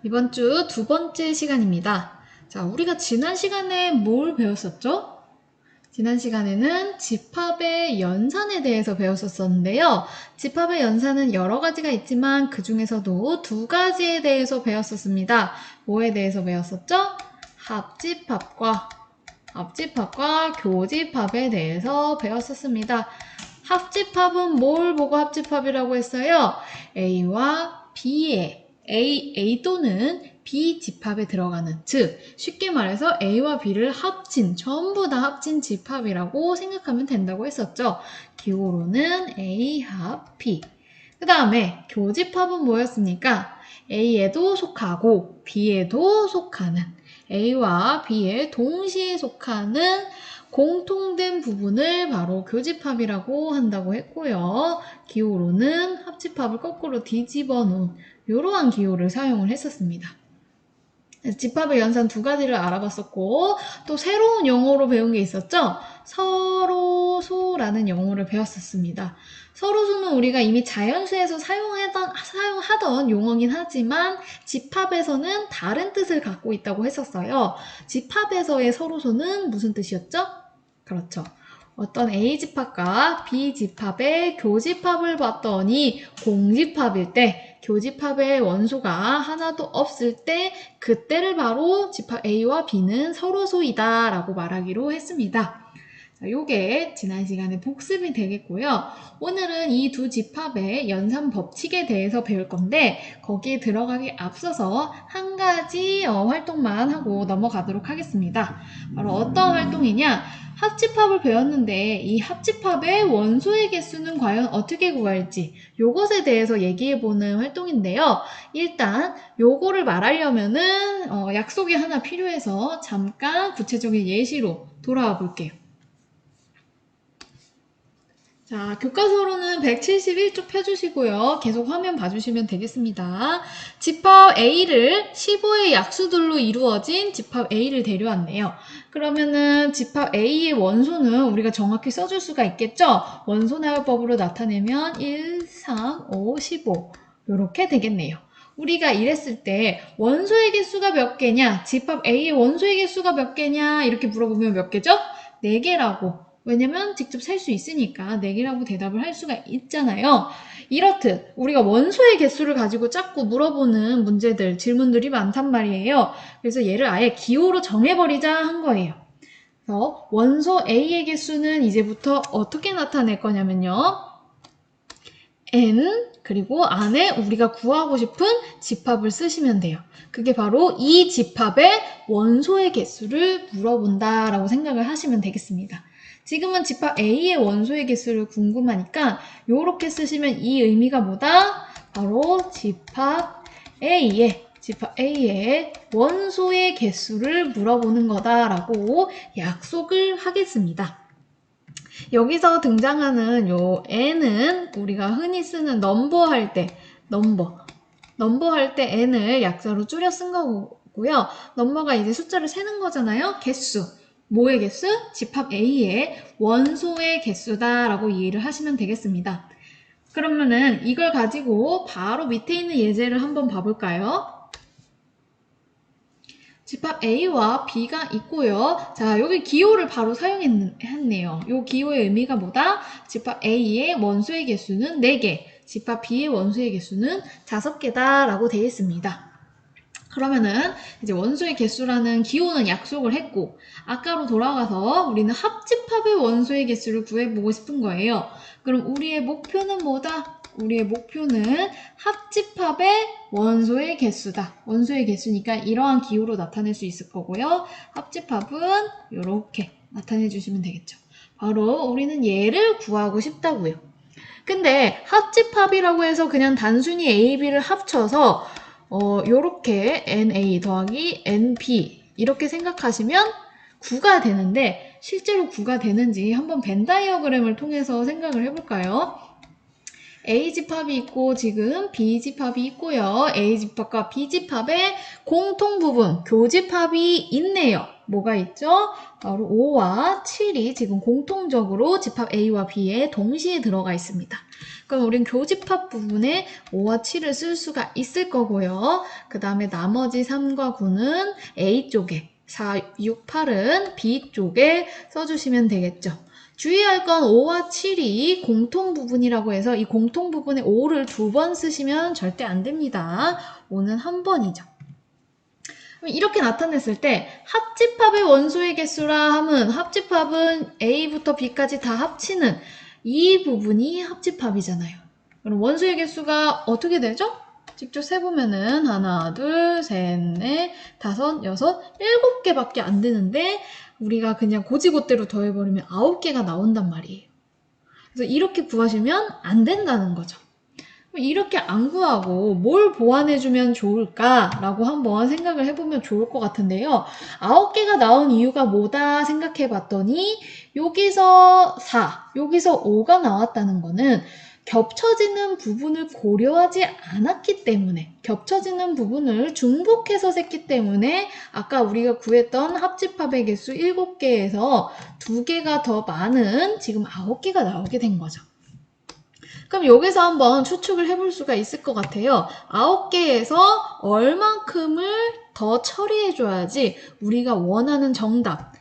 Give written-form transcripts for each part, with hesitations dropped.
이번 주 두 번째 시간입니다. 자, 우리가 지난 시간에 뭘 배웠었죠? 지난 시간에는 집합의 연산에 대해서 배웠었는데요. 집합의 연산은 여러 가지가 있지만 그 중에서도 두 가지에 대해서 배웠었습니다. 뭐에 대해서 배웠었죠? 합집합과 교집합에 대해서 배웠었습니다. 합집합은 뭘 보고 합집합이라고 했어요? A와 B의 A 또는 B 집합에 들어가는, 즉 쉽게 말해서 A와 B를 합친, 전부 다 합친 집합이라고 생각하면 된다고 했었죠. 기호로는 A 합 B. 그 다음에 교집합은 뭐였습니까? A에도 속하고 B에도 속하는, A와 B에 동시에 속하는 공통된 부분을 바로 교집합이라고 한다고 했고요. 기호로는 합집합을 거꾸로 뒤집어 놓은 이러한 기호를 사용을 했었습니다. 집합의 연산 두 가지를 알아봤었고, 또 새로운 용어로 배운 게 있었죠? 서로소라는 용어를 배웠었습니다. 서로소는 우리가 이미 자연수에서 사용하던 용어긴 하지만 집합에서는 다른 뜻을 갖고 있다고 했었어요. 집합에서의 서로소는 무슨 뜻이었죠? 그렇죠. 어떤 A집합과 B집합의 교집합을 봤더니 공집합일 때, 교집합의 원소가 하나도 없을 때 그때를 바로 집합 A와 B는 서로소이다 라고 말하기로 했습니다. 자, 요게 지난 시간에 복습이 되겠고요. 오늘은 이 두 집합의 연산 법칙에 대해서 배울 건데 거기에 들어가기 앞서서 한 가지 활동만 하고 넘어가도록 하겠습니다. 바로 어떤 활동이냐? 합집합을 배웠는데 이 합집합의 원소의 개수는 과연 어떻게 구할지 요것에 대해서 얘기해보는 활동인데요. 일단 요거를 말하려면은 약속이 하나 필요해서 잠깐 구체적인 예시로 돌아와 볼게요. 자, 교과서로는 171쪽 펴주시고요. 계속 화면 봐주시면 되겠습니다. 집합 A를 15의 약수들로 이루어진 집합 A를 데려왔네요. 그러면은 집합 A의 원소는 우리가 정확히 써줄 수가 있겠죠? 원소나열법으로 나타내면 1, 3, 5, 15 이렇게 되겠네요. 우리가 이랬을 때 원소의 개수가 몇 개냐? 집합 A의 원소의 개수가 몇 개냐? 이렇게 물어보면 몇 개죠? 4개라고. 왜냐면 직접 셀 수 있으니까 4개라고 대답을 할 수가 있잖아요. 이렇듯 우리가 원소의 개수를 가지고 자꾸 물어보는 문제들, 질문들이 많단 말이에요. 그래서 얘를 아예 기호로 정해버리자 한 거예요. 그래서 원소 A의 개수는 이제부터 어떻게 나타낼 거냐면요. n 그리고 안에 우리가 구하고 싶은 집합을 쓰시면 돼요. 그게 바로 이 집합의 원소의 개수를 물어본다라고 생각을 하시면 되겠습니다. 지금은 집합 A의 원소의 개수를 궁금하니까 이렇게 쓰시면 이 의미가 뭐다? 바로 집합 A의 원소의 개수를 물어보는 거다라고 약속을 하겠습니다. 여기서 등장하는 요 n은 우리가 흔히 쓰는 넘버 할 때 n을 약자로 줄여 쓴 거고요. 넘버가 이제 숫자를 세는 거잖아요. 개수. 뭐의 개수? 집합 A의 원소의 개수다라고 이해를 하시면 되겠습니다. 그러면은 이걸 가지고 바로 밑에 있는 예제를 한번 봐볼까요? 집합 A와 B가 있고요. 자, 여기 기호를 바로 사용했네요. 이 기호의 의미가 뭐다? 집합 A의 원소의 개수는 4개, 집합 B의 원소의 개수는 5개다 라고 되어 있습니다. 그러면은 이제 원소의 개수라는 기호는 약속을 했고, 아까로 돌아가서 우리는 합집합의 원소의 개수를 구해보고 싶은 거예요. 그럼 우리의 목표는 뭐다? 우리의 목표는 합집합의 원소의 개수다. 원소의 개수니까 이러한 기호로 나타낼 수 있을 거고요. 합집합은 이렇게 나타내 주시면 되겠죠. 바로 우리는 얘를 구하고 싶다고요. 근데 합집합이라고 해서 그냥 단순히 A, B를 합쳐서 요렇게 NA 더하기 NB 이렇게 생각하시면 9가 되는데 실제로 9가 되는지 한번 벤 다이어그램을 통해서 생각을 해볼까요? A집합이 있고 지금 B집합이 있고요. A집합과 B집합의 공통 부분, 교집합이 있네요. 뭐가 있죠? 바로 5와 7이 지금 공통적으로 집합 A와 B에 동시에 들어가 있습니다. 그럼 우린 교집합 부분에 5와 7을 쓸 수가 있을 거고요. 그 다음에 나머지 3과 9는 A 쪽에, 4, 6, 8은 B 쪽에 써주시면 되겠죠. 주의할 건 5와 7이 공통 부분이라고 해서 이 공통 부분에 5를 2번 쓰시면 절대 안 됩니다. 5는 한 번이죠. 이렇게 나타냈을 때 합집합의 원소의 개수라 함은 합집합은 A부터 B까지 다 합치는 이 부분이 합집합이잖아요. 그럼 원소의 개수가 어떻게 되죠? 직접 세보면은 하나, 둘, 셋, 넷, 다섯, 여섯, 7개밖에 안 되는데 우리가 그냥 고지고대로 더해버리면 9개가 나온단 말이에요. 그래서 이렇게 구하시면 안 된다는 거죠. 이렇게 안 구하고 뭘 보완해주면 좋을까라고 한번 생각을 해보면 좋을 것 같은데요. 9개가 나온 이유가 뭐다 생각해봤더니 여기서 4, 여기서 5가 나왔다는 거는 겹쳐지는 부분을 고려하지 않았기 때문에, 겹쳐지는 부분을 중복해서 셌기 때문에 아까 우리가 구했던 합집합의 개수 7개에서 2개가 더 많은 지금 9개가 나오게 된 거죠. 그럼 여기서 한번 추측을 해볼 수가 있을 것 같아요. 9개에서 얼만큼을 더 처리해줘야지 우리가 원하는 정답,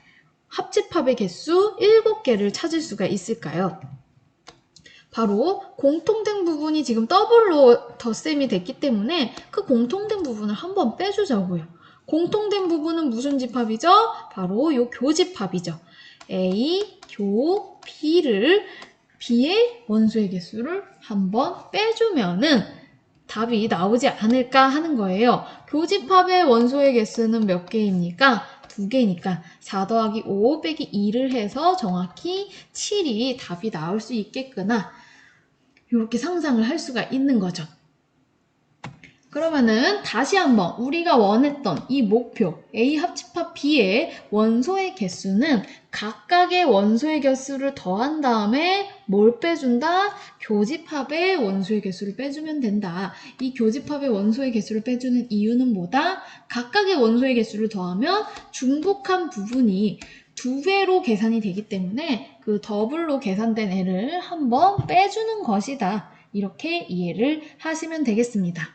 합집합의 개수 7개를 찾을 수가 있을까요? 바로 공통된 부분이 지금 더블로 덧셈이 됐기 때문에 그 공통된 부분을 한번 빼주자고요. 공통된 부분은 무슨 집합이죠? 바로 이 교집합이죠. A, 교, B를 B의 원소의 개수를 한번 빼주면은 답이 나오지 않을까 하는 거예요. 교집합의 원소의 개수는 몇 개입니까? 2개니까 4 더하기 5 빼기 2를 해서 정확히 7이 답이 나올 수 있겠구나. 이렇게 상상을 할 수가 있는 거죠. 그러면은 다시 한번 우리가 원했던 이 목표 A 합집합 B의 원소의 개수는 각각의 원소의 개수를 더한 다음에 뭘 빼준다? 교집합의 원소의 개수를 빼주면 된다. 이 교집합의 원소의 개수를 빼주는 이유는 뭐다? 각각의 원소의 개수를 더하면 중복한 부분이 2배로 계산이 되기 때문에 그 더블로 계산된 애를 한번 빼주는 것이다. 이렇게 이해를 하시면 되겠습니다.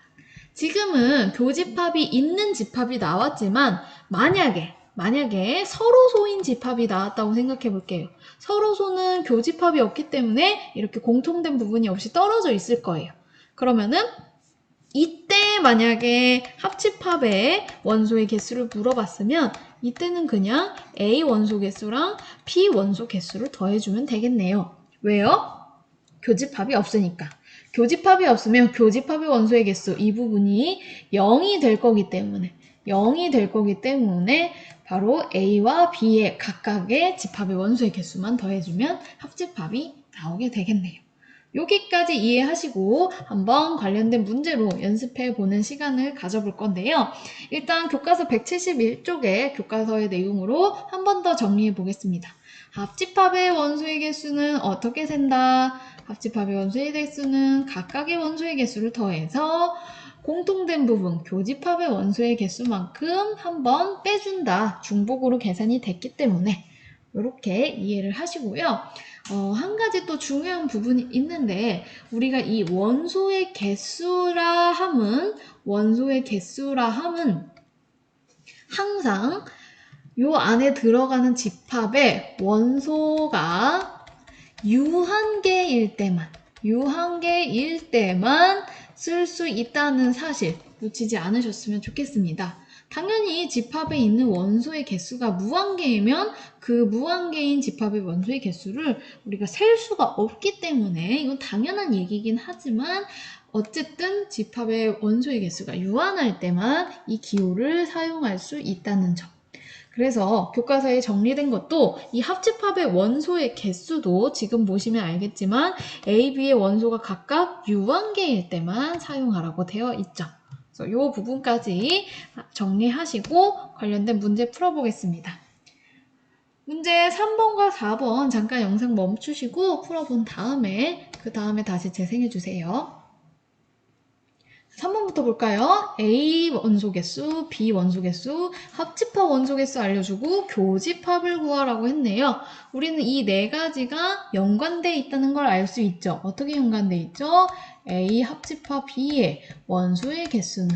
지금은 교집합이 있는 집합이 나왔지만 만약에 서로소인 집합이 나왔다고 생각해 볼게요. 서로소는 교집합이 없기 때문에 이렇게 공통된 부분이 없이 떨어져 있을 거예요. 그러면은 이때 만약에 합집합의 원소의 개수를 물어봤으면 이때는 그냥 A 원소 개수랑 B 원소 개수를 더해주면 되겠네요. 왜요? 교집합이 없으니까. 교집합이 없으면 교집합의 원소의 개수 이 부분이 0이 될 거기 때문에 바로 A와 B의 각각의 집합의 원소의 개수만 더해주면 합집합이 나오게 되겠네요. 여기까지 이해하시고 한번 관련된 문제로 연습해 보는 시간을 가져볼 건데요. 일단 교과서 171쪽의 교과서의 내용으로 한 번 더 정리해 보겠습니다. 합집합의 원소의 개수는 어떻게 센다? 합집합의 원소의 개수는 각각의 원소의 개수를 더해서 공통된 부분, 교집합의 원소의 개수만큼 한번 빼준다. 중복으로 계산이 됐기 때문에 이렇게 이해를 하시고요. 한 가지 또 중요한 부분이 있는데 우리가 이 원소의 개수라 함은 항상 요 안에 들어가는 집합의 원소가 유한계일 때만 쓸 수 있다는 사실 놓치지 않으셨으면 좋겠습니다. 당연히 집합에 있는 원소의 개수가 무한계이면 그 무한계인 집합의 원소의 개수를 우리가 셀 수가 없기 때문에 이건 당연한 얘기긴 하지만 어쨌든 집합의 원소의 개수가 유한할 때만 이 기호를 사용할 수 있다는 점. 그래서 교과서에 정리된 것도 이 합집합의 원소의 개수도 지금 보시면 알겠지만 A, B의 원소가 각각 유한계일 때만 사용하라고 되어 있죠. 그래서 이 부분까지 정리하시고 관련된 문제 풀어보겠습니다. 문제 3번과 4번 잠깐 영상 멈추시고 풀어본 다음에 그 다음에 다시 재생해주세요. 3번부터 볼까요? A 원소 개수, B 원소 개수, 합집합 원소 개수 알려주고 교집합을 구하라고 했네요. 우리는 이 네 가지가 연관되어 있다는 걸 알 수 있죠. 어떻게 연관되어 있죠? A 합집합 B의 원소의 개수는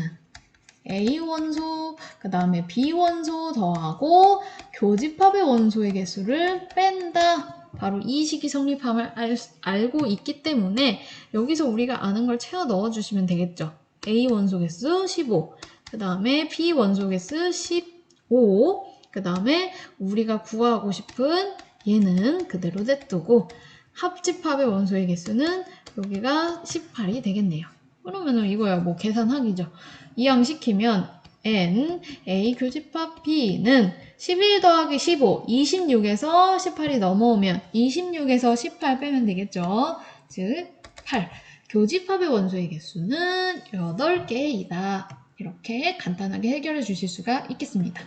A 원소, 그 다음에 B 원소 더하고 교집합의 원소의 개수를 뺀다. 바로 이 식이 성립함을 알고 있기 때문에 여기서 우리가 아는 걸 채워 넣어주시면 되겠죠. A 원소 개수 15, 그 다음에 B 원소 개수 15, 그 다음에 우리가 구하고 싶은 얘는 그대로 냅두고 합집합의 원소의 개수는 여기가 18이 되겠네요. 그러면은 이거야 뭐 계산하기죠. 이항시키면 N, A 교집합 B는 11 더하기 15, 26에서 18이 넘어오면 26에서 18 빼면 되겠죠. 즉 8. 교집합의 원소의 개수는 8개이다. 이렇게 간단하게 해결해 주실 수가 있겠습니다.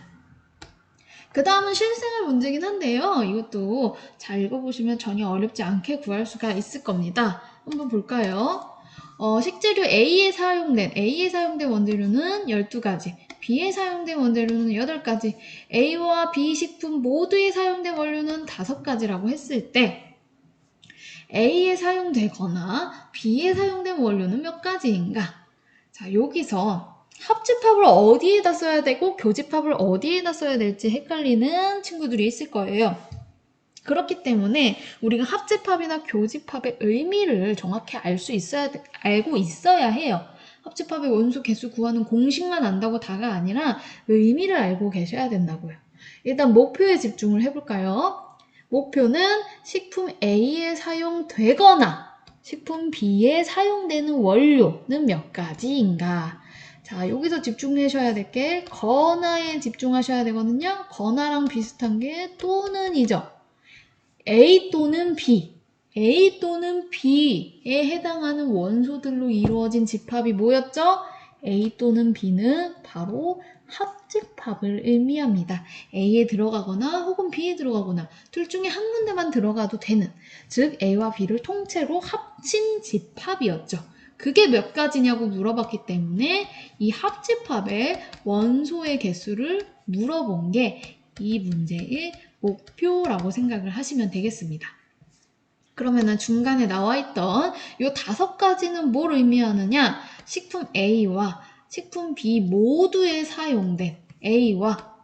그 다음은 실생활 문제긴 한데요. 이것도 잘 읽어보시면 전혀 어렵지 않게 구할 수가 있을 겁니다. 한번 볼까요? 식재료 A에 사용된 원재료는 12가지, B에 사용된 원재료는 8가지, A와 B 식품 모두에 사용된 원료는 5가지라고 했을 때 A에 사용되거나 B에 사용된 원료는 몇 가지인가? 자, 여기서 합집합을 어디에다 써야 되고 교집합을 어디에다 써야 될지 헷갈리는 친구들이 있을 거예요. 그렇기 때문에 우리가 합집합이나 교집합의 의미를 정확히 알고 있어야 해요. 합집합의 원소 개수 구하는 공식만 안다고 다가 아니라 의미를 알고 계셔야 된다고요. 일단 목표에 집중을 해볼까요? 목표는 식품 A에 사용되거나 식품 B에 사용되는 원료는 몇 가지인가? 자, 여기서 집중하셔야 될 게 거나에 집중하셔야 되거든요. 거나랑 비슷한 게 또는이죠. A 또는 B, A 또는 B에 해당하는 원소들로 이루어진 집합이 뭐였죠? A 또는 B는 바로 합집합을 의미합니다. A에 들어가거나 혹은 B에 들어가거나 둘 중에 한 군데만 들어가도 되는, 즉 A와 B를 통째로 합친 집합이었죠. 그게 몇 가지냐고 물어봤기 때문에 이 합집합의 원소의 개수를 물어본 게 이 문제의 목표라고 생각을 하시면 되겠습니다. 그러면은 중간에 나와 있던 이 5가지는 뭘 의미하느냐? 식품 A와 식품 B 모두에 사용된 A와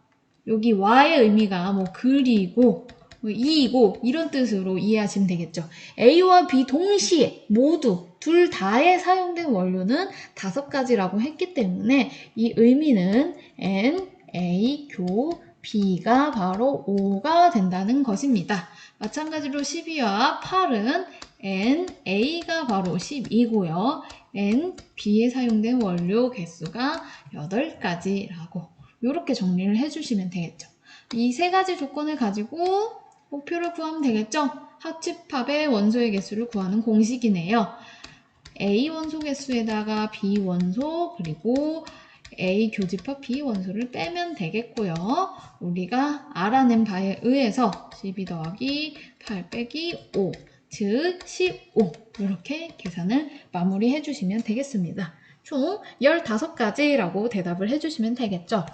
여기 Y의 의미가 뭐 그리고 뭐 이고 이런 뜻으로 이해하시면 되겠죠. A와 B 동시에 모두 둘 다에 사용된 원료는 5가지라고 했기 때문에 이 의미는 N, A, 교, B가 바로 5가 된다는 것입니다. 마찬가지로 12와 8은 N, A가 바로 10이고요. N, B에 사용된 원료 개수가 8가지라고 이렇게 정리를 해주시면 되겠죠. 이 3가지 조건을 가지고 목표를 구하면 되겠죠. 합집합의 원소의 개수를 구하는 공식이네요. A 원소 개수에다가 B 원소 그리고 A 교집합 B 원소를 빼면 되겠고요. 우리가 알아낸 바에 의해서 12 더하기 8 빼기 5, 즉 15 이렇게 계산을 마무리해 주시면 되겠습니다. 총 15가지라고 대답을 해주시면 되겠죠.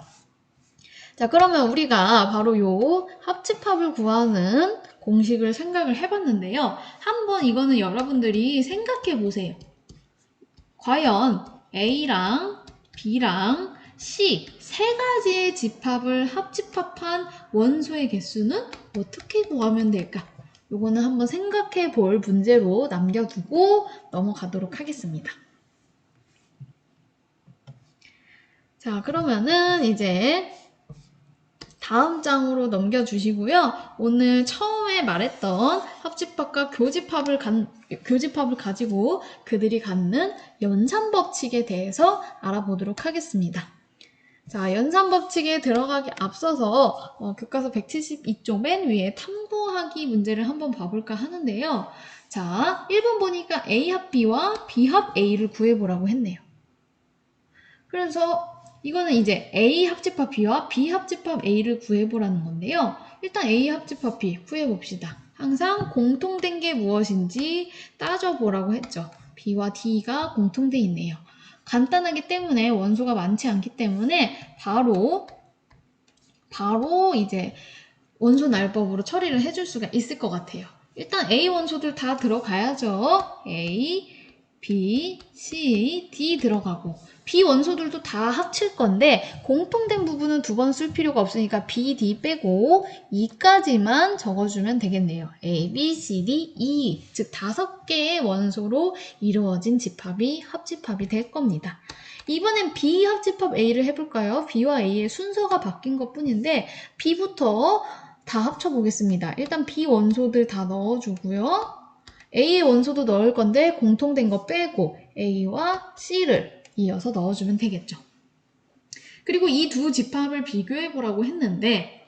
자, 그러면 우리가 바로 요 합집합을 구하는 공식을 생각을 해봤는데요. 한번 이거는 여러분들이 생각해 보세요. 과연 A랑 B랑 C 3가지의 집합을 합집합한 원소의 개수는 어떻게 구하면 될까? 요거는 한번 생각해 볼 문제로 남겨두고 넘어가도록 하겠습니다. 자, 그러면은 이제 다음 장으로 넘겨주시고요. 오늘 처음에 말했던 합집합과 교집합을 가지고 그들이 갖는 연산법칙에 대해서 알아보도록 하겠습니다. 자, 연산법칙에 들어가기 앞서서 교과서 172쪽 맨 위에 탐구하기 문제를 한번 봐볼까 하는데요. 자, 1번 보니까 A 합 B와 B 합 A를 구해보라고 했네요. 그래서 이거는 이제 A 합집합 B와 B 합집합 A를 구해보라는 건데요. 일단 A 합집합 B 구해봅시다. 항상 공통된 게 무엇인지 따져보라고 했죠. B와 D가 공통돼 있네요. 간단하기 때문에 원소가 많지 않기 때문에 바로 이제 원소 날법으로 처리를 해줄 수가 있을 것 같아요. 일단 A 원소들 다 들어가야죠. A, B, C, D 들어가고 B 원소들도 다 합칠 건데 공통된 부분은 두 번 쓸 필요가 없으니까 B, D 빼고 E까지만 적어주면 되겠네요. A, B, C, D, E 즉 5개의 원소로 이루어진 집합이 합집합이 될 겁니다. 이번엔 B 합집합 A를 해볼까요? B와 A의 순서가 바뀐 것 뿐인데 B부터 다 합쳐보겠습니다. 일단 B 원소들 다 넣어주고요. A의 원소도 넣을 건데 공통된 거 빼고 A와 C를 이어서 넣어주면 되겠죠. 그리고 이 두 집합을 비교해보라고 했는데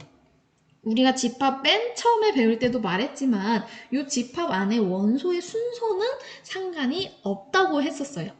우리가 집합 맨 처음에 배울 때도 말했지만 이 집합 안에 원소의 순서는 상관이 없다고 했었어요.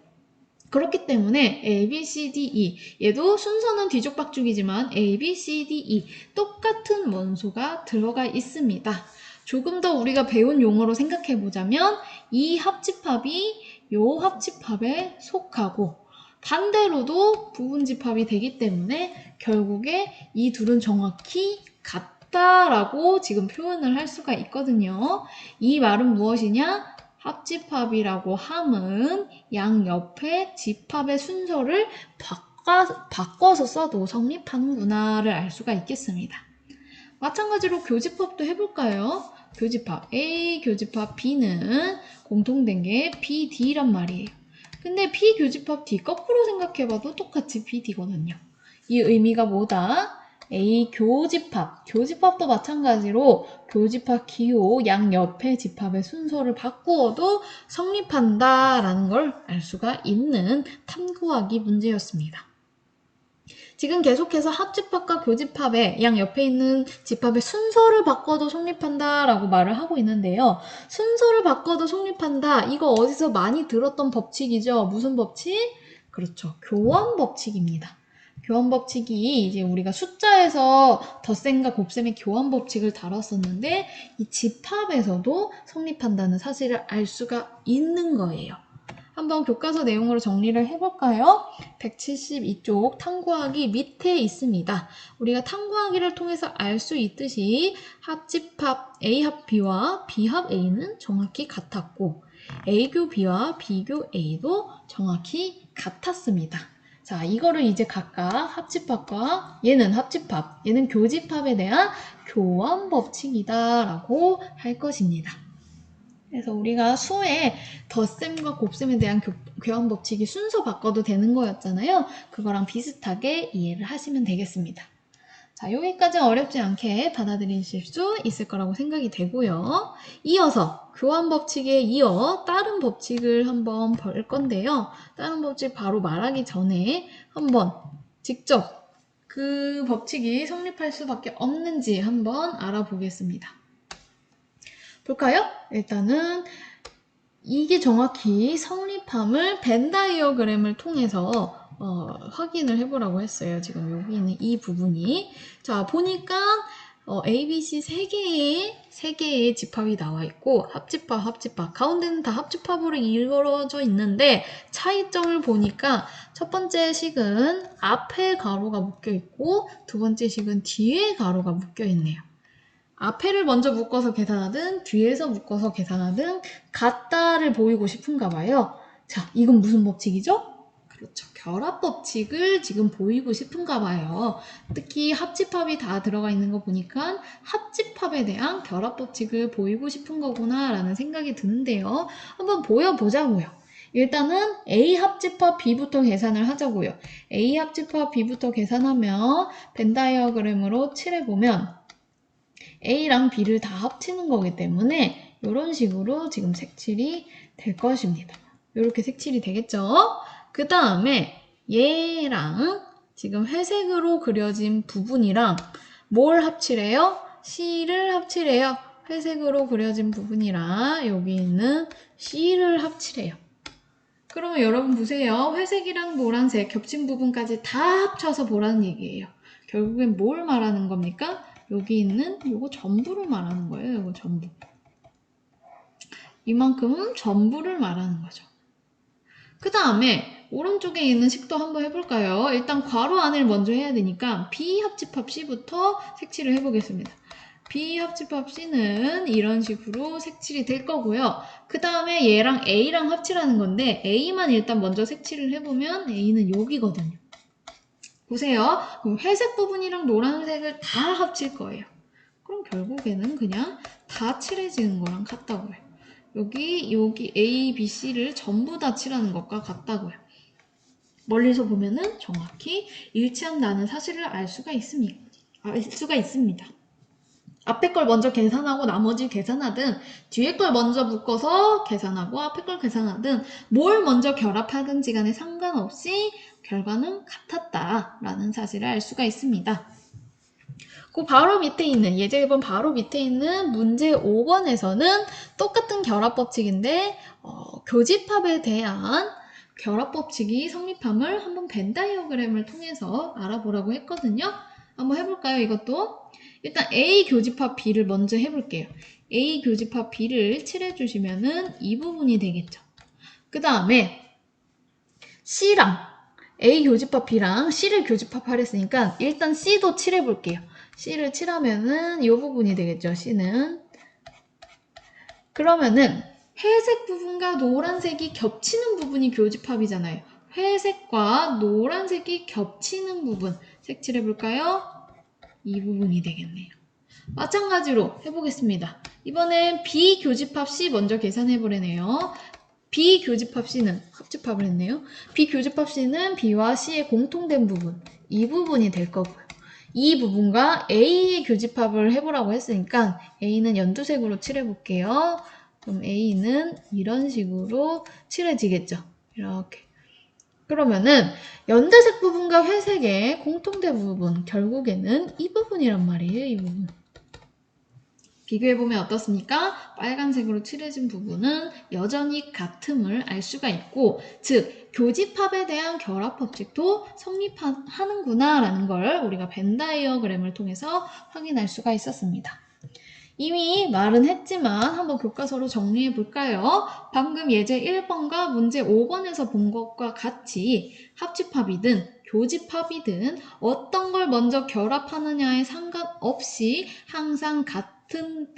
그렇기 때문에 A, B, C, D, E 얘도 순서는 뒤죽박죽이지만 A, B, C, D, E 똑같은 원소가 들어가 있습니다. 조금 더 우리가 배운 용어로 생각해보자면 이 합집합이 이 합집합에 속하고 반대로도 부분집합이 되기 때문에 결국에 이 둘은 정확히 같다라고 지금 표현을 할 수가 있거든요. 이 말은 무엇이냐? 합집합이라고 함은 양옆에 집합의 순서를 바꿔서 써도 성립하는구나를 알 수가 있겠습니다. 마찬가지로 교집합도 해볼까요? 교집합 A, 교집합 B는 공통된 게 B, D란 말이에요. 근데 B 교집합 D 거꾸로 생각해봐도 똑같이 B, D거든요. 이 의미가 뭐다? A 교집합도 마찬가지로 교집합 기호 양옆의 집합의 순서를 바꾸어도 성립한다라는 걸 알 수가 있는 탐구하기 문제였습니다. 지금 계속해서 합집합과 교집합의 양옆에 있는 집합의 순서를 바꿔도 성립한다라고 말을 하고 있는데요. 순서를 바꿔도 성립한다. 이거 어디서 많이 들었던 법칙이죠. 무슨 법칙? 그렇죠. 교원 법칙입니다. 교원 법칙이 이제 우리가 숫자에서 덧셈과 곱셈의 교원 법칙을 다뤘었는데 이 집합에서도 성립한다는 사실을 알 수가 있는 거예요. 한번 교과서 내용으로 정리를 해볼까요? 172쪽 탐구하기 밑에 있습니다. 우리가 탐구하기를 통해서 알 수 있듯이 합집합 A합 B와 B합 A는 정확히 같았고 A교 B와 B교 A도 정확히 같았습니다. 자, 이거를 이제 각각 합집합과 얘는 합집합, 얘는 교집합에 대한 교원 법칙이다 라고 할 것입니다. 그래서 우리가 수에 덧셈과 곱셈에 대한 교환 법칙이 순서 바꿔도 되는 거였잖아요. 그거랑 비슷하게 이해를 하시면 되겠습니다. 자, 여기까지 어렵지 않게 받아들이실 수 있을 거라고 생각이 되고요. 이어서 교환 법칙에 이어 다른 법칙을 한번 볼 건데요. 다른 법칙 바로 말하기 전에 한번 직접 그 법칙이 성립할 수밖에 없는지 한번 알아보겠습니다. 볼까요? 일단은 이게 정확히 성립함을 벤 다이어그램을 통해서 확인을 해보라고 했어요. 지금 여기 있는 이 부분이. 자, 보니까 A, B, C 3개의 집합이 나와 있고 합집합 가운데는 다 합집합으로 이루어져 있는데 차이점을 보니까 첫 번째 식은 앞에 가로가 묶여 있고 두 번째 식은 뒤에 가로가 묶여 있네요. 앞에를 먼저 묶어서 계산하든 뒤에서 묶어서 계산하든 같다를 보이고 싶은가 봐요. 자, 이건 무슨 법칙이죠? 그렇죠. 결합 법칙을 지금 보이고 싶은가 봐요. 특히 합집합이 다 들어가 있는 거 보니까 합집합에 대한 결합 법칙을 보이고 싶은 거구나 라는 생각이 드는데요. 한번 보여보자고요. 일단은 A 합집합 B부터 계산을 하자고요. A 합집합 B부터 계산하면 벤 다이어그램으로 칠해보면 A랑 B를 다 합치는 거기 때문에 이런 식으로 지금 색칠이 될 것입니다. 이렇게 색칠이 되겠죠? 그 다음에 얘랑 지금 회색으로 그려진 부분이랑 뭘 합치래요? C를 합치래요. 회색으로 그려진 부분이랑 여기 있는 C를 합치래요. 그러면 여러분 보세요. 회색이랑 노란색 겹친 부분까지 다 합쳐서 보라는 얘기예요. 결국엔 뭘 말하는 겁니까? 여기 있는 요거 전부를 말하는 거예요. 요거 전부. 이만큼 전부를 말하는 거죠. 그 다음에 오른쪽에 있는 식도 한번 해볼까요? 일단 괄호 안을 먼저 해야 되니까 B합집합 C부터 색칠을 해보겠습니다. B합집합 C는 이런 식으로 색칠이 될 거고요. 그 다음에 얘랑 A랑 합칠하는 건데 A만 일단 먼저 색칠을 해보면 A는 여기거든요. 보세요. 그럼 회색 부분이랑 노란색을 다 합칠 거예요. 그럼 결국에는 그냥 다 칠해지는 거랑 같다고요. 여기 A, B, C를 전부 다 칠하는 것과 같다고요. 멀리서 보면은 정확히 일치한다는 사실을 알 수가 있습니다. 앞에 걸 먼저 계산하고 나머지 계산하든 뒤에 걸 먼저 묶어서 계산하고 앞에 걸 계산하든 뭘 먼저 결합하든지 간에 상관없이 결과는 같았다라는 사실을 알 수가 있습니다. 그 바로 밑에 있는 예제 1번 바로 밑에 있는 문제 5번에서는 똑같은 결합법칙인데 교집합에 대한 결합법칙이 성립함을 한번 벤 다이어그램을 통해서 알아보라고 했거든요. 한번 해볼까요? 이것도 일단 A 교집합 B를 먼저 해볼게요. A 교집합 B를 칠해주시면은 이 부분이 되겠죠. 그 다음에 C랑 A 교집합 B랑 C를 교집합하랬으니까 일단 C도 칠해볼게요. C를 칠하면은 이 부분이 되겠죠. C는. 그러면은 회색 부분과 노란색이 겹치는 부분이 교집합이잖아요. 회색과 노란색이 겹치는 부분 색칠해볼까요? 이 부분이 되겠네요. 마찬가지로 해보겠습니다. 이번엔 B 교집합 C 먼저 계산해보려네요. B 교집합 C는 합집합을 했네요. B 교집합 C는 B와 C의 공통된 부분, 이 부분이 될 거고요. 이 부분과 A의 교집합을 해보라고 했으니까 A는 연두색으로 칠해볼게요. 그럼 A는 이런 식으로 칠해지겠죠. 이렇게. 그러면은 연두색 부분과 회색의 공통된 부분, 결국에는 이 부분이란 말이에요. 이 부분. 비교해보면 어떻습니까? 빨간색으로 칠해진 부분은 여전히 같음을 알 수가 있고, 즉 교집합에 대한 결합법칙도 성립하는구나 라는 걸 우리가 벤 다이어그램을 통해서 확인할 수가 있었습니다. 이미 말은 했지만 한번 교과서로 정리해 볼까요? 방금 예제 1번과 문제 5번에서 본 것과 같이 합집합이든 교집합이든 어떤 걸 먼저 결합하느냐에 상관없이 항상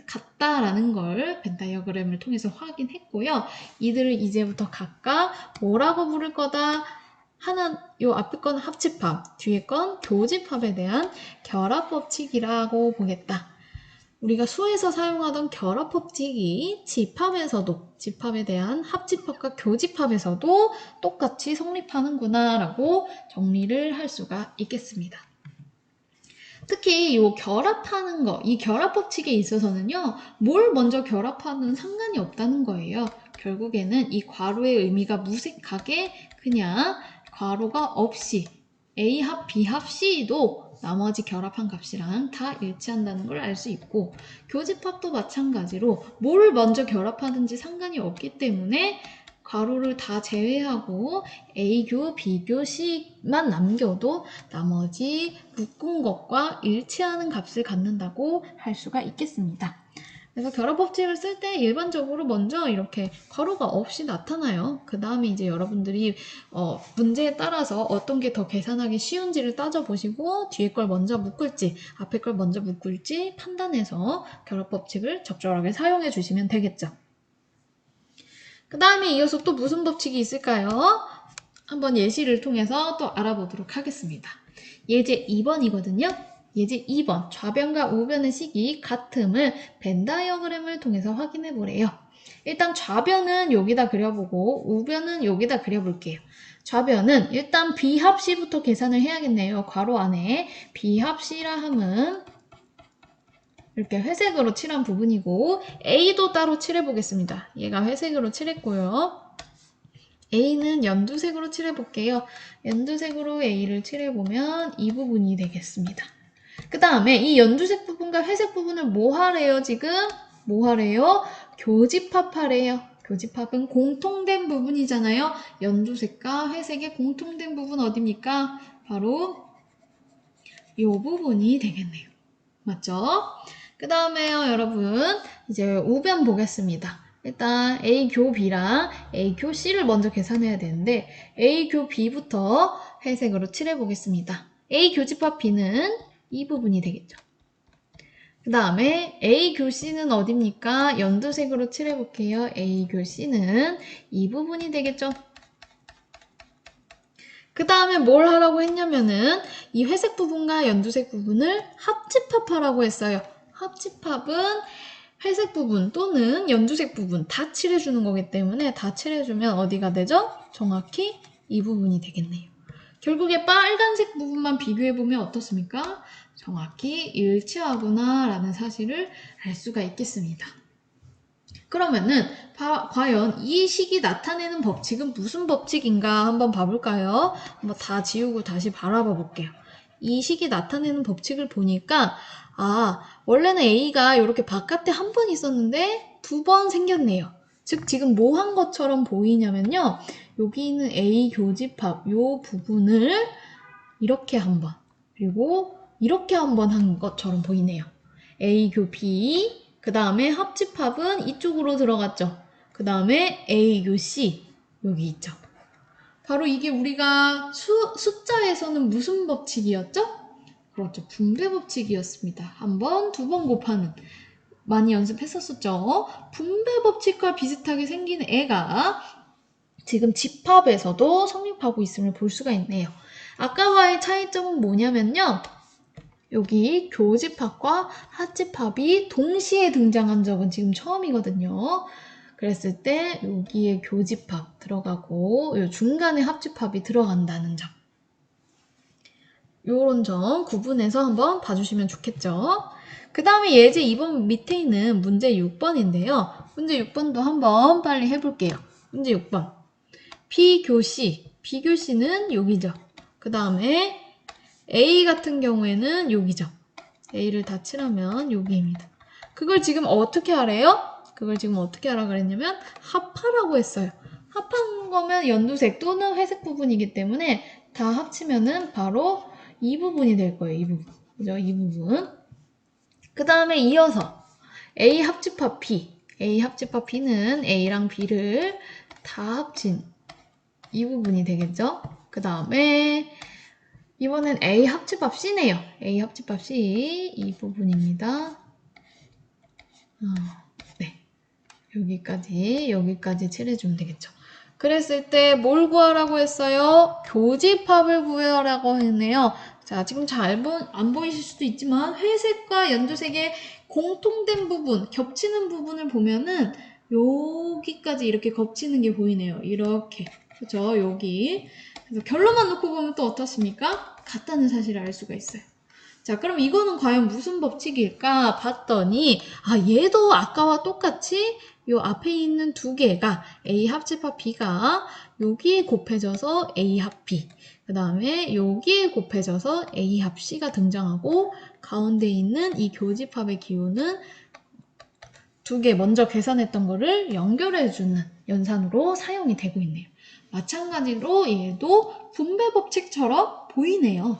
같다라는 걸 벤 다이어그램을 통해서 확인했고요. 이들을 이제부터 각각 뭐라고 부를 거다? 요 앞에 건 합집합, 뒤에 건 교집합에 대한 결합법칙이라고 보겠다. 우리가 수에서 사용하던 결합법칙이 집합에 대한 합집합과 교집합에서도 똑같이 성립하는구나 라고 정리를 할 수가 있겠습니다. 특히 이 결합하는 거, 이 결합법칙에 있어서는요, 뭘 먼저 결합하는 상관이 없다는 거예요. 결국에는 이 괄호의 의미가 무색하게 그냥 괄호가 없이 A합, B합, C도 나머지 결합한 값이랑 다 일치한다는 걸 알 수 있고, 교집합도 마찬가지로 뭘 먼저 결합하든지 상관이 없기 때문에 괄호를 다 제외하고 A교, B교, C만 남겨도 나머지 묶은 것과 일치하는 값을 갖는다고 할 수가 있겠습니다. 그래서 결합법칙을 쓸 때 일반적으로 먼저 이렇게 괄호가 없이 나타나요. 그 다음에 이제 여러분들이 문제에 따라서 어떤 게 더 계산하기 쉬운지를 따져보시고 뒤에 걸 먼저 묶을지 앞에 걸 먼저 묶을지 판단해서 결합법칙을 적절하게 사용해 주시면 되겠죠. 그 다음에 이어서 또 무슨 법칙이 있을까요? 한번 예시를 통해서 또 알아보도록 하겠습니다. 예제 2번이거든요. 예제 2번 좌변과 우변의 식이 같음을 벤 다이어그램을 통해서 확인해 보래요. 일단 좌변은 여기다 그려보고 우변은 여기다 그려볼게요. 좌변은 일단 B합 C부터 계산을 해야겠네요. 괄호 안에 B합 C라 함은 이렇게 회색으로 칠한 부분이고 A도 따로 칠해보겠습니다. 얘가 회색으로 칠했고요. A는 연두색으로 칠해볼게요. 연두색으로 A를 칠해보면 이 부분이 되겠습니다. 그 다음에 이 연두색 부분과 회색 부분을 뭐 하래요, 지금? 뭐 하래요? 교집합하래요. 교집합은 공통된 부분이잖아요. 연두색과 회색의 공통된 부분 어디입니까? 바로 이 부분이 되겠네요. 맞죠? 그 다음에요, 여러분. 이제 우변 보겠습니다. 일단 A 교 B랑 A 교 C를 먼저 계산해야 되는데 A 교 B부터 회색으로 칠해 보겠습니다. A 교집합 B는 이 부분이 되겠죠. 그 다음에 A 교 C는 어딥니까? 연두색으로 칠해 볼게요. A 교 C는 이 부분이 되겠죠. 그 다음에 뭘 하라고 했냐면은 이 회색 부분과 연두색 부분을 합집합하라고 했어요. 합집합은 회색 부분 또는 연두색 부분 다 칠해주는 거기 때문에 다 칠해주면 어디가 되죠? 정확히 이 부분이 되겠네요. 결국에 빨간색 부분만 비교해보면 어떻습니까? 정확히 일치하구나 라는 사실을 알 수가 있겠습니다. 그러면은 과연 이 식이 나타내는 법칙은 무슨 법칙인가 한번 봐볼까요? 한번 다 지우고 다시 바라봐 볼게요. 이 식이 나타내는 법칙을 보니까 원래는 A가 이렇게 바깥에 한 번 있었는데 두 번 생겼네요. 즉 지금 뭐 한 것처럼 보이냐면요. 여기 있는 A 교집합 요 부분을 이렇게 한 번, 그리고 이렇게 한 번 한 것처럼 보이네요. A 교 B, 그 다음에 합집합은 이쪽으로 들어갔죠. 그 다음에 A 교 C, 여기 있죠. 바로 이게 우리가 숫자에서는 무슨 법칙이었죠? 그렇죠. 분배 법칙이었습니다. 한 번, 두 번 곱하는. 많이 연습했었죠. 분배 법칙과 비슷하게 생긴 애가 지금 집합에서도 성립하고 있음을 볼 수가 있네요. 아까와의 차이점은 뭐냐면요. 여기 교집합과 합집합이 동시에 등장한 적은 지금 처음이거든요. 그랬을 때 여기에 교집합 들어가고 요 중간에 합집합이 들어간다는 점. 요런 점 구분해서 한번 봐주시면 좋겠죠. 그 다음에 예제 2번 밑에 있는 문제 6번인데요. 문제 6번도 한번 빨리 해볼게요. 문제 6번. B교시. B교시는 여기죠. 그 다음에 A 같은 경우에는 여기죠. A를 다 칠하면 여기입니다. 그걸 지금 어떻게 하래요? 그걸 지금 어떻게 하라 그랬냐면 합하라고 했어요. 합한 거면 연두색 또는 회색 부분이기 때문에 다 합치면은 바로 이 부분이 될 거예요. 이 부분. 그죠? 이 부분. 그 다음에 이어서 A 합집합 B. A 합집합 B는 A랑 B를 다 합친 이 부분이 되겠죠? 그 다음에 이번엔 A 합집합 C네요. A 합집합 C 이 부분입니다. 네, 여기까지 칠해주면 되겠죠. 그랬을 때 뭘 구하라고 했어요? 교집합을 구하라고 했네요. 자, 지금 잘 안 보이실 수도 있지만 회색과 연두색의 공통된 부분, 겹치는 부분을 보면은 여기까지 이렇게 겹치는 게 보이네요. 이렇게. 그죠? 여기. 그래서 결론만 놓고 보면 또 어떻습니까? 같다는 사실을 알 수가 있어요. 자, 그럼 이거는 과연 무슨 법칙일까 봤더니 얘도 아까와 똑같이 요 앞에 있는 두 개가 A 합집합 B가 여기에 곱해져서 A 합 B, 그 다음에 여기에 곱해져서 A 합 C가 등장하고 가운데 있는 이 교집합의 기호는 두 개 먼저 계산했던 거를 연결해주는 연산으로 사용이 되고 있네요. 마찬가지로 얘도 분배 법칙처럼 보이네요.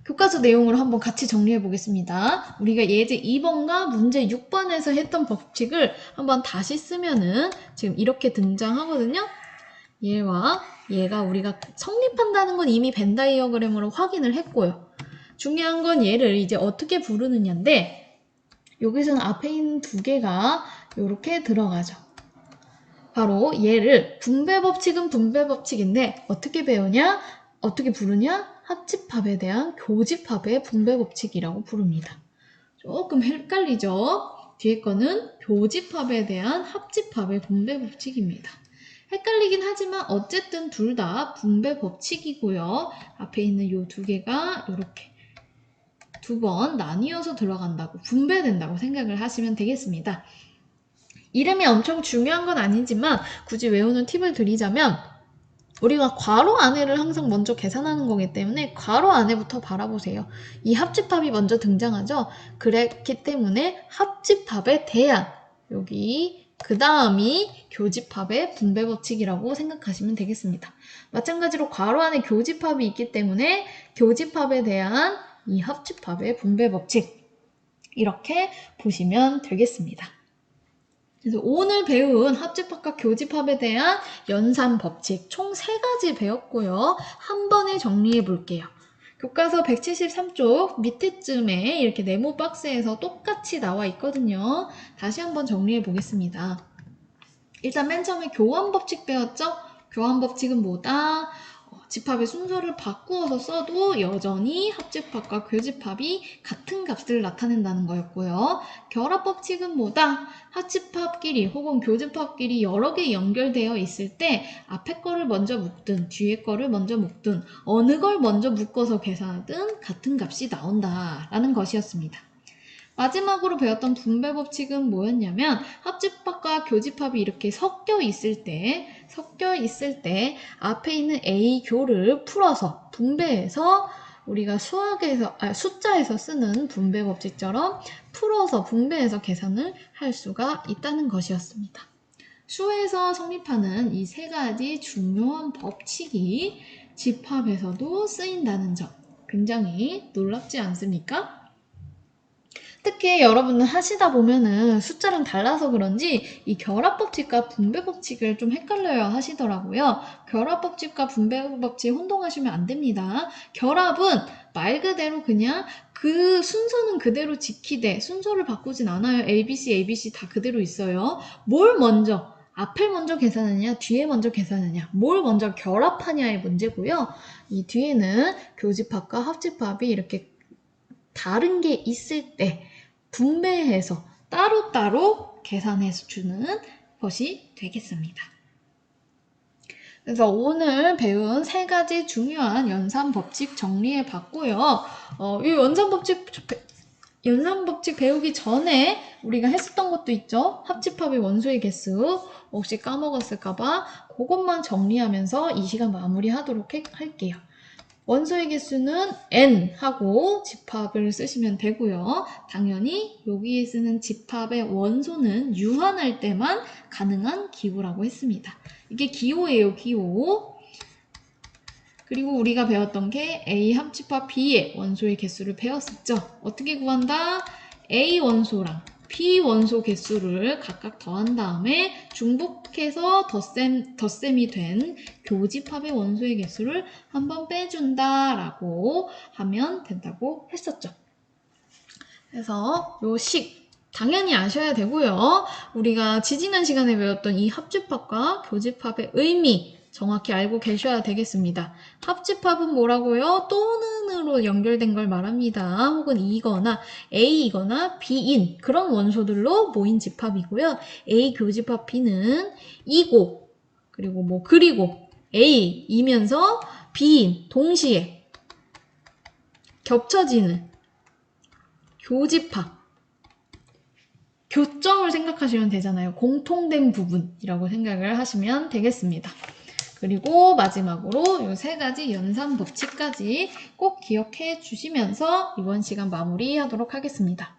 교과서 내용을 한번 같이 정리해 보겠습니다. 우리가 예제 2번과 문제 6번에서 했던 법칙을 한번 다시 쓰면은 지금 이렇게 등장하거든요. 얘와 얘가 우리가 성립한다는 건 이미 벤 다이어그램으로 확인을 했고요. 중요한 건 얘를 이제 어떻게 부르느냐인데 여기서는 앞에 있는 두 개가 이렇게 들어가죠. 바로 얘를 분배 법칙은 분배 법칙인데 어떻게 배우냐? 어떻게 부르냐? 합집합에 대한 교집합의 분배 법칙이라고 부릅니다. 조금 헷갈리죠? 뒤에 거는 교집합에 대한 합집합의 분배 법칙입니다. 헷갈리긴 하지만 어쨌든 둘 다 분배 법칙이고요. 앞에 있는 이 두 개가 이렇게 두 번 나뉘어서 들어간다고 분배된다고 생각을 하시면 되겠습니다. 이름이 엄청 중요한 건 아니지만 굳이 외우는 팁을 드리자면 우리가 괄호 안에를 항상 먼저 계산하는 거기 때문에 괄호 안에부터 바라보세요. 이 합집합이 먼저 등장하죠. 그랬기 때문에 합집합에 대한 여기 그 다음이 교집합의 분배 법칙이라고 생각하시면 되겠습니다. 마찬가지로 괄호 안에 교집합이 있기 때문에 교집합에 대한 이 합집합의 분배 법칙 이렇게 보시면 되겠습니다. 그래서 오늘 배운 합집합과 교집합에 대한 연산 법칙 총 3가지 배웠고요. 한 번에 정리해 볼게요. 교과서 173쪽 밑에쯤에 이렇게 네모 박스에서 똑같이 나와 있거든요. 다시 한번 정리해 보겠습니다. 일단 맨 처음에 교환법칙 배웠죠? 교환법칙은 뭐다? 집합의 순서를 바꾸어서 써도 여전히 합집합과 교집합이 같은 값을 나타낸다는 거였고요. 결합법칙은 뭐다? 합집합끼리 혹은 교집합끼리 여러 개 연결되어 있을 때 앞에 거를 먼저 묶든 뒤에 거를 먼저 묶든 어느 걸 먼저 묶어서 계산하든 같은 값이 나온다라는 것이었습니다. 마지막으로 배웠던 분배법칙은 뭐였냐면 합집합과 교집합이 이렇게 섞여 있을 때 앞에 있는 A교를 풀어서 분배해서 우리가 숫자에서 쓰는 분배법칙처럼 풀어서 분배해서 계산을 할 수가 있다는 것이었습니다. 수에서 성립하는 이 3가지 중요한 법칙이 집합에서도 쓰인다는 점 굉장히 놀랍지 않습니까? 특히 여러분은 하시다 보면은 숫자랑 달라서 그런지 이 결합법칙과 분배법칙을 좀 헷갈려야 하시더라고요. 결합법칙과 분배법칙 혼동하시면 안 됩니다. 결합은 말 그대로 그냥 그 순서는 그대로 지키되 순서를 바꾸진 않아요. ABC 다 그대로 있어요. 뭘 먼저 앞을 먼저 계산하냐 뒤에 먼저 계산하냐 뭘 먼저 결합하냐의 문제고요. 이 뒤에는 교집합과 합집합이 이렇게 다른 게 있을 때 분배해서 따로따로 계산해 주는 것이 되겠습니다. 그래서 오늘 배운 3가지 중요한 연산 법칙 정리해 봤고요. 이 연산 법칙 배우기 전에 우리가 했었던 것도 있죠. 합집합의 원소의 개수 혹시 까먹었을까봐 그것만 정리하면서 이 시간 마무리하도록 할게요. 원소의 개수는 n 하고 집합을 쓰시면 되고요. 당연히 여기에 쓰는 집합의 원소는 유한할 때만 가능한 기호라고 했습니다. 이게 기호예요, 기호. 그리고 우리가 배웠던 게 A 합집합 B의 원소의 개수를 배웠었죠. 어떻게 구한다? A 원소랑 B 원소 개수를 각각 더한 다음에 중복해서 덧셈이 된 교집합의 원소의 개수를 한번 빼준다 라고 하면 된다고 했었죠. 그래서 요 식 당연히 아셔야 되고요. 우리가 지지난 시간에 배웠던 이 합집합과 교집합의 의미 정확히 알고 계셔야 되겠습니다. 합집합은 뭐라고요? 또는으로 연결된 걸 말합니다. 혹은 이거나 A이거나 B인 그런 원소들로 모인 집합이고요. A 교집합 B는 이고 그리고 A이면서 B인 동시에 겹쳐지는 교집합 교점을 생각하시면 되잖아요. 공통된 부분이라고 생각을 하시면 되겠습니다. 그리고 마지막으로 이 3가지 연산 법칙까지 꼭 기억해 주시면서 이번 시간 마무리하도록 하겠습니다.